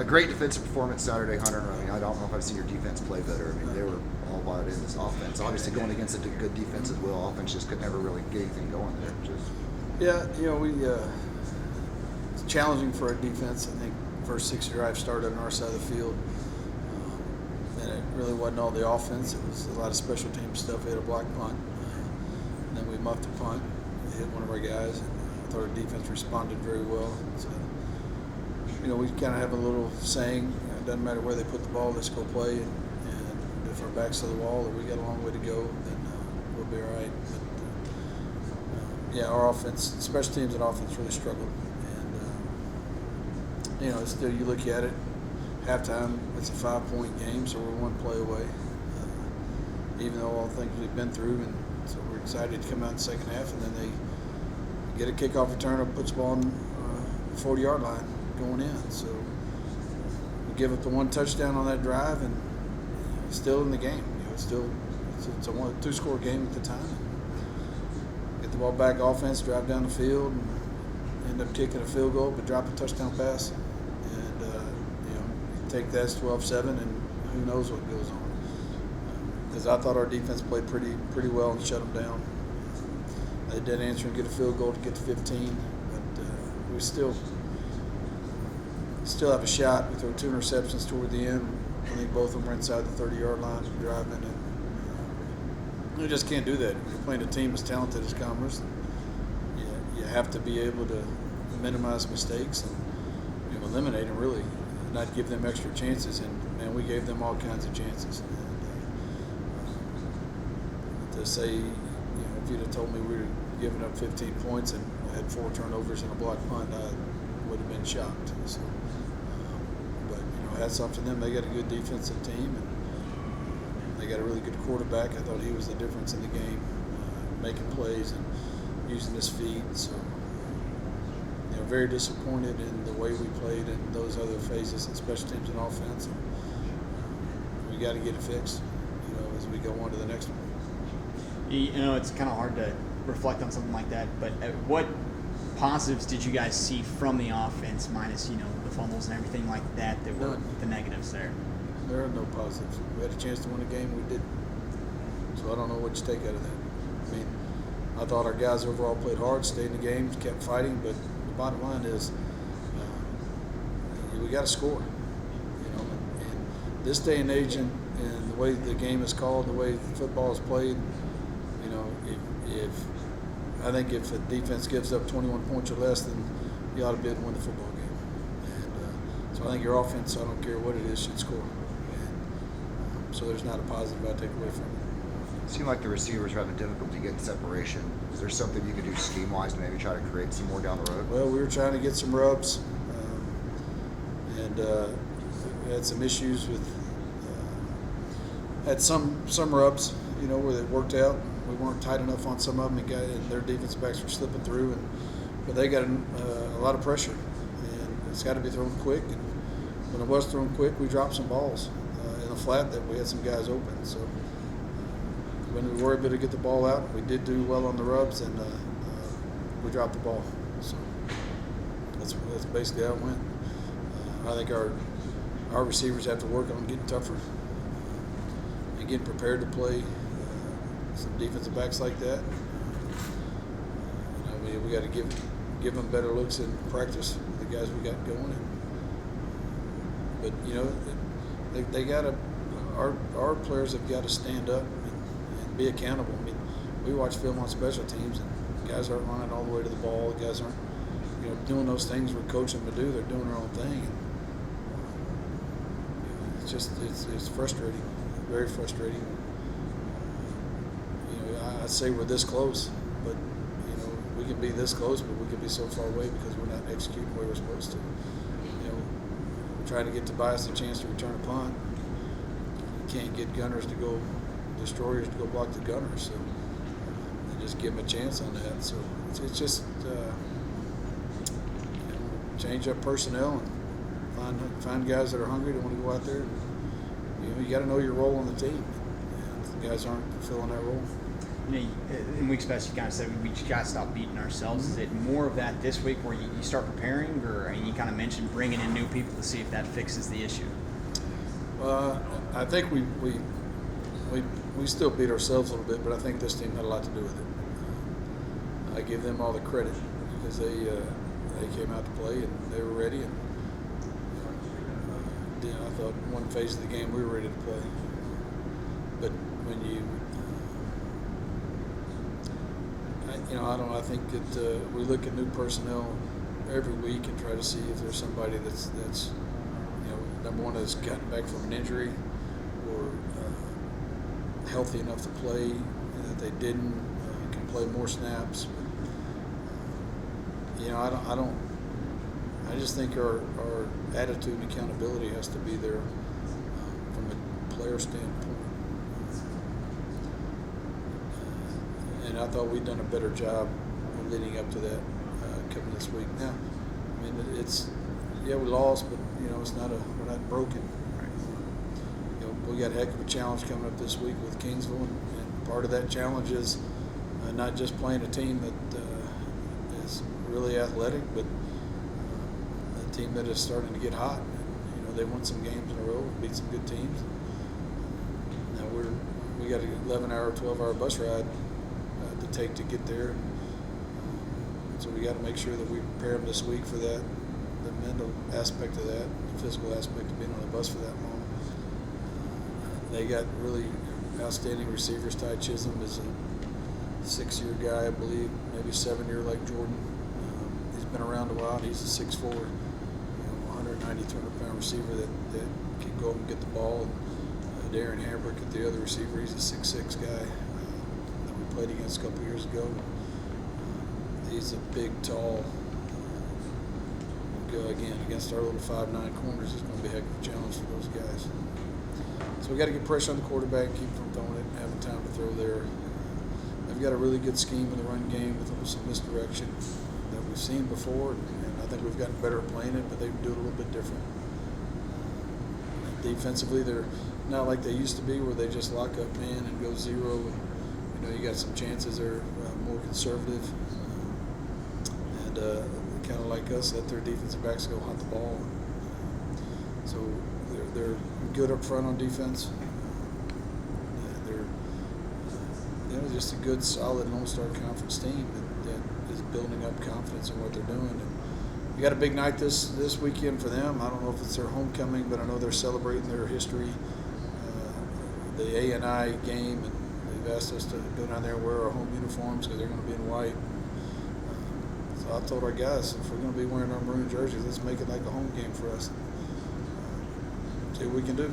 a great defensive performance Saturday, Hunter. I mean, I don't know if I've seen your defense play better. I mean, they were all bought in this offense. Obviously, going against a good defense as well. Offense just could never really get anything going there. Yeah, it's challenging for our defense. I think first 6 drives started on our side of the field. And it really wasn't all the offense. It was a lot of special team stuff. We had a block punt. And then we muffed a punt. We hit one of our guys. And I thought our defense responded very well. So, we kind of have a little saying, it doesn't matter where they put the ball, let's go play. And if our back's to the wall or we got a long way to go, then we'll be all right. But, our offense, special teams and offense really struggled. And, still you look at it, halftime, it's a 5-point game, so we're one play away. Even though all the things we've been through, and so we're excited to come out in the second half, and then they get a kickoff return or puts the ball on the 40-yard line going in. So we give up the one touchdown on that drive, and still in the game. It's a 2-score game at the time. Get the ball back, offense, drive down the field, and end up kicking a field goal, but drop a touchdown pass. Take that as 12-7, and who knows what goes on. Because I thought our defense played pretty well and shut them down. They did answer and get a field goal to get to 15, but we still have a shot. We throw 2 interceptions toward the end. I think both of them were inside the 30-yard line driving, and you just can't do that. When you're playing a team as talented as Commerce, you have to be able to minimize mistakes and eliminate them, really. Not give them extra chances, and man, we gave them all kinds of chances. And, to say, if you'd have told me we were giving up 15 points and had 4 turnovers and a block punt, I would have been shocked. So, but hats off to them. They got a good defensive team, and they got a really good quarterback. I thought he was the difference in the game, making plays and using his feet. So. Very disappointed in the way we played in those other phases, in special teams and offense. And we got to get it fixed, as we go on to the next one. It's kind of hard to reflect on something like that, but what positives did you guys see from the offense, minus, the fumbles and everything like that were the negatives there? There are no positives. We had a chance to win a game, we didn't. So I don't know what you take out of that. I mean, I thought our guys overall played hard, stayed in the game, kept fighting, but the bottom line is we got to score. And this day and age, and the way the game is called, the way football is played, I think if a defense gives up 21 points or less, then you ought to be able to win the football game. And so I think your offense, I don't care what it is, should score. And so there's not a positive I take away from it. It seemed like the receivers were having difficulty getting separation. Is there something you could do scheme-wise to maybe try to create some more down the road? Well, we were trying to get some rubs, and we had some issues with had some rubs, where it worked out. We weren't tight enough on some of them, and their defensive backs were slipping through, but they got a lot of pressure, and it's got to be thrown quick. And when it was thrown quick, we dropped some balls in the flat that we had some guys open. So when we were able to get the ball out, we did do well on the rubs, and we dropped the ball. So that's basically how it went. I think our receivers have to work on getting tougher and getting prepared to play some defensive backs like that. We got to give them better looks in practice with the guys we got going. But they got to. Our players have got to stand up and be accountable. I mean, we watch film on special teams, and guys aren't running all the way to the ball. The guys aren't, doing those things we're coaching them to do. They're doing their own thing. And it's frustrating, very frustrating. I'd say we're this close, but we can be this close, but we could be so far away because we're not executing where we're supposed to. We're trying to get Tobias a chance to return a punt. You can't get gunners to go, destroyers to go block the gunners, so they just give them a chance on that. So it's just change up personnel and find guys that are hungry, that want to go out there. You got to know your role on the team, and the guys aren't fulfilling that role. you know, in weeks past, you kind of said we just got to stop beating ourselves. Is it more of that this week where you start preparing, or and you kind of mentioned bringing in new people to see if that fixes the issue? I think we still beat ourselves a little bit, but I think this team had a lot to do with it. I give them all the credit because they came out to play and they were ready. And I thought one phase of the game we were ready to play. But when I think that we look at new personnel every week and try to see if there's somebody that's number one has gotten back from an injury or healthy enough to play, that they didn't can play more snaps. I just think our attitude and accountability has to be there from a player standpoint. And I thought we'd done a better job of leading up to that coming this week. Now, I mean, we lost, but it's not we're not broken. We got a heck of a challenge coming up this week with Kingsville, and part of that challenge is not just playing a team that is really athletic, but a team that is starting to get hot. They won some games in a row, beat some good teams. Now we got an 11-hour, 12-hour bus ride to take to get there. So we got to make sure that we prepare them this week for that, the mental aspect of that, the physical aspect of being on the bus for that long. They got really outstanding receivers. Ty Chisholm is a 6-year guy, I believe, maybe 7-year like Jordan. He's been around a while. He's a 6'4", 190, 200-pound receiver that can go up and get the ball. Darren Hambrick at the other receiver, he's a 6'6" guy that we played against a couple years ago. He's a big, tall. Go again against our little 5'9" corners. It's going to be a heck of a challenge for those guys. So we got to get pressure on the quarterback, keep from throwing it, having time to throw there. They've got a really good scheme in the run game with some misdirection that we've seen before, and I think we've gotten better at playing it, but they do it a little bit different. Defensively, they're not like they used to be, where they just lock up man and go zero. And, you got some chances they're more conservative, and kind of like us, let their defensive backs go hunt the ball. So they're good up front on defense. They're just a good, solid Lone Star Conference team that is building up confidence in what they're doing. And we got a big night this weekend for them. I don't know if it's their homecoming, but I know they're celebrating their history. The A&I game, and they've asked us to go down there and wear our home uniforms because they're going to be in white. So I told our guys, if we're going to be wearing our maroon jerseys, let's make it like a home game for us. See what we can do.